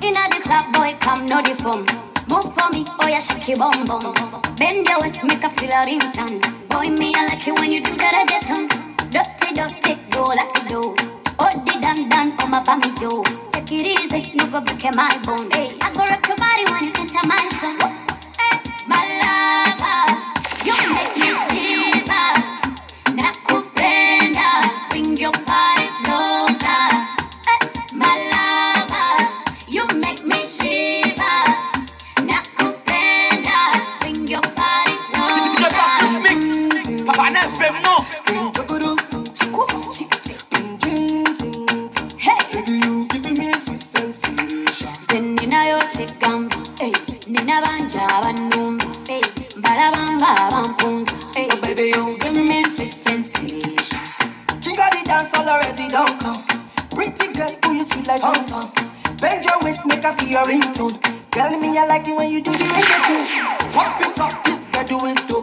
Inna the club, boy, come no the phone. Move for me, oh yeah, shake your bum bum. Bend your waist, make a feel a ringtone. Boy, me I like it when you do that, I get on. Dirty, dirty, go like it do. Oh, the dan dan, oh my bammy Joe. Take it easy, no go break my bone. Hey, I go rock your body when you enter my zone. Hey, my lover, you make me shiver. Nakupenda, bring your body closer. Hey, my lover, you make me shiver. Nakupenda, bring your body closer. Papa never know. Nina banja banumba, barabamba bampunza. Oh baby, you give me sweet sensation. King of the dance all already don't come. Pretty girl, who you sweet like Hong Kong. Bend your waist, make a feel your ringtone. Girl, me I like it when you do the reggaeton. Pop it up, this girl do it too.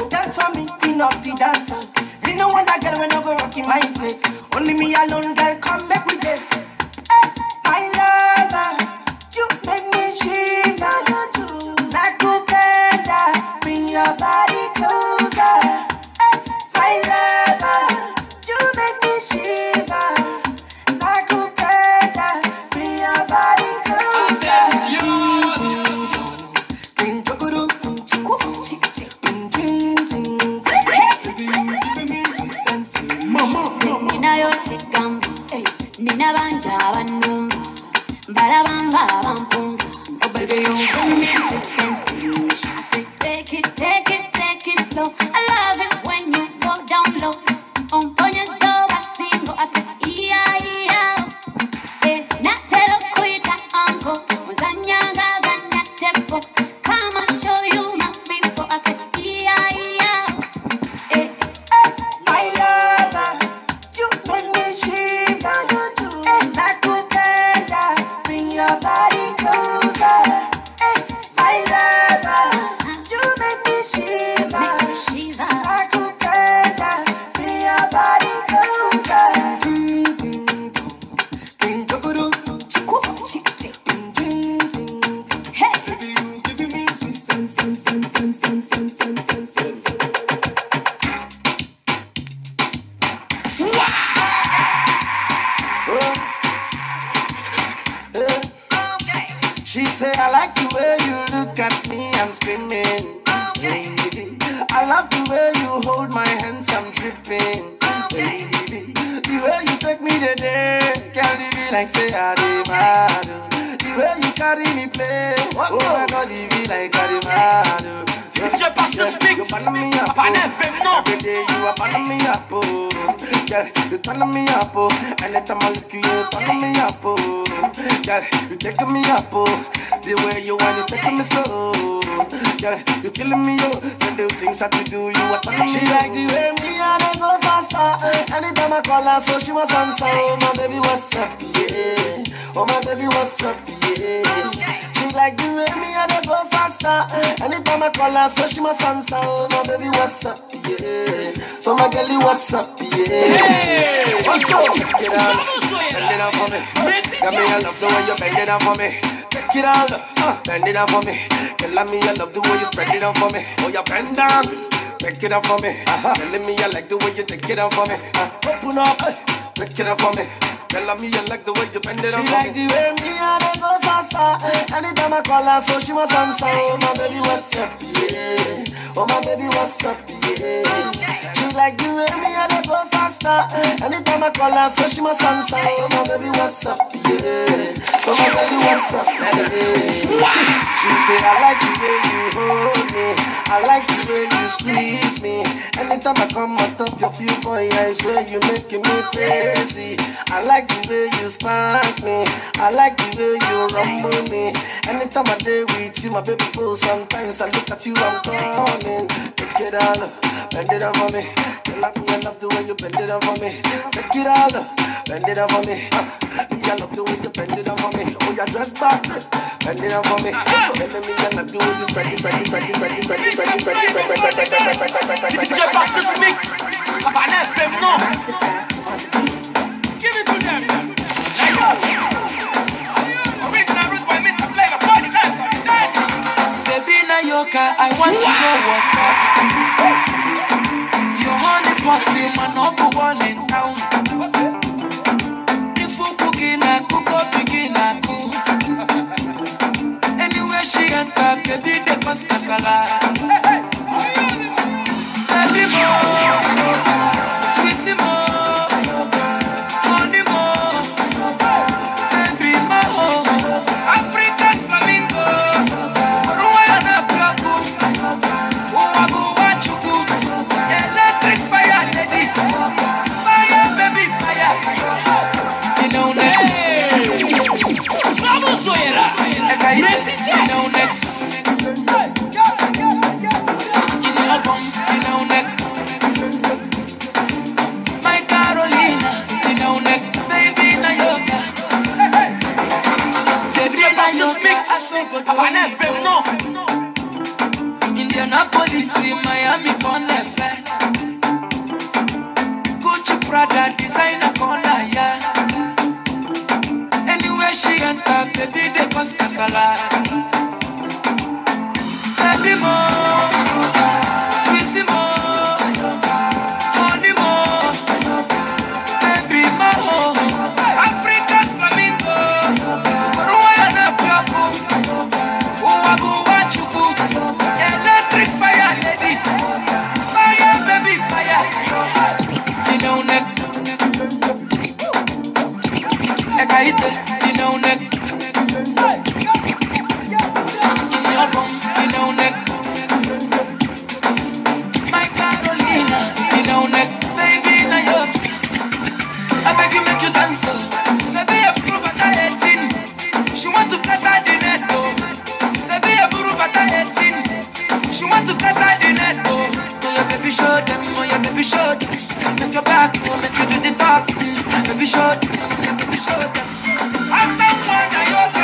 Dance for me, queen of the dancers. Me no want that girl when I go rocking my tape. Only me alone, girl, come back with it. Hey, my lover, you make me shiver. Nakupenda, bring your body closer. Hey, my lover, you make me shiver. Nakupenda, bring your body closer. Nina yote gambo, Nina banja banumba, barabamba bampunza. Oh baby, you give me sweet sensation. I say take it, take it, take it slow. I love it when you go down low. On ponya so basingo, I say iya. Natero kuita anko, muzanyanga zanya tempo. Come and show you my people. I say iya. My lover, you make me shiver. Nakupenda, bring your body closer. My lover, you make me shiver. Nakupenda, bring your body closer. Baby, you giving me sweet sense. She said, I like the way you look at me, I'm screaming. Baby, I love the way you hold my hands, I'm tripping. Baby, the way you take me today, carry me like say I did mad. The way you carry me play, oh my God, it be like I did mad. Je passe le speak. Papa never know. Every day you are burning me up, oh. Yeah, you turn me up, oh. Anytime I look at you turn me up, oh. Yeah, you taking me up, oh. The way you want, you taking me slow. Yeah, you killing me, oh. So the things that you do, you are turning me. She like the way me and I go faster. Anytime I call her, so she was answer. Oh my baby, what's up, yeah. Oh my baby, what's up, yeah. She like the way me and I go faster. Anytime I call her, so she must answer. Oh my baby, what's up, yeah. So my girlie, what's up, yeah. Hey, Let's go. Get on, bend it down for me. Got me, I love the way you bend it down for me. Take it all, bend it down for me. Tell me I love the way you spread it down for me. Oh, you bend down, take it down for me. Telling me I like the way you take it down for me. Open up, take it down for me. Tell me you like the way you bend it down for me. She like the way me and I go faster. Anytime I call her, so she must answer. Oh my baby, what's up, yeah. Oh my baby, what's up, yeah. She like the way me and I go faster. Anytime I call her, so she must answer. Oh my baby, what's up, yeah. So my baby, what's up, yeah. She said I like the way you hold me, I like the way you squeeze me. Anytime I come on top of you, boy, I swear you making me crazy. I like the way you spark me, I like the way you rumble me. Anytime I day with you, my baby boo, sometimes I look at you, I'm calling. Take it all, bend it down for me. You like me, I love the way you bend it down for me. Take it all, bend it down for me. I love the way you bend it down for me. Oh, your dress back, bend it down for me. Telling me I love the way you spread it. Je passe le speak. Papa never know. Give it to them. Hey, yo. Original root Africa, I want to know what's up. Your honey pot, my number one in town. If you cooking, I cook up, begin, I cook. Anywhere she enter, baby, they cost casala. Baby, more, sweetie, more, honey, more, baby, more, African flamingo, Rwanda Plaku, Uwabu Wachuku, electric fire lady, fire, baby, fire. You know that. Samusoera, you know that. My Carolina, you know that, baby, na yoga. Baby, na yoga. Papa never no. Indianapolis, Miami, Connefe. Gucci, Prada, designer, corner, yeah. Anywhere she enter, baby, they cost casala. Baby, more, sweetie, more, honey, more, baby, more, African flamingo, Rwanda Plaku, Uwabu Wachuku, electric fire lady, fire, baby, fire. You know that. Ekaite, you know that. In your room, you know that. My Carolina, you know that. Baby, na yo. I beg you make you dance. Baby, I prove at 18. She want to start by the net, oh. Baby, I prove at 18. She want to start by the net, oh. Oh, yeah, baby, show them. Oh, yeah, baby, show them. Make your back, oh, make you do the talk. Baby, show them. Yeah, baby, show them. I'm the one, I yoga.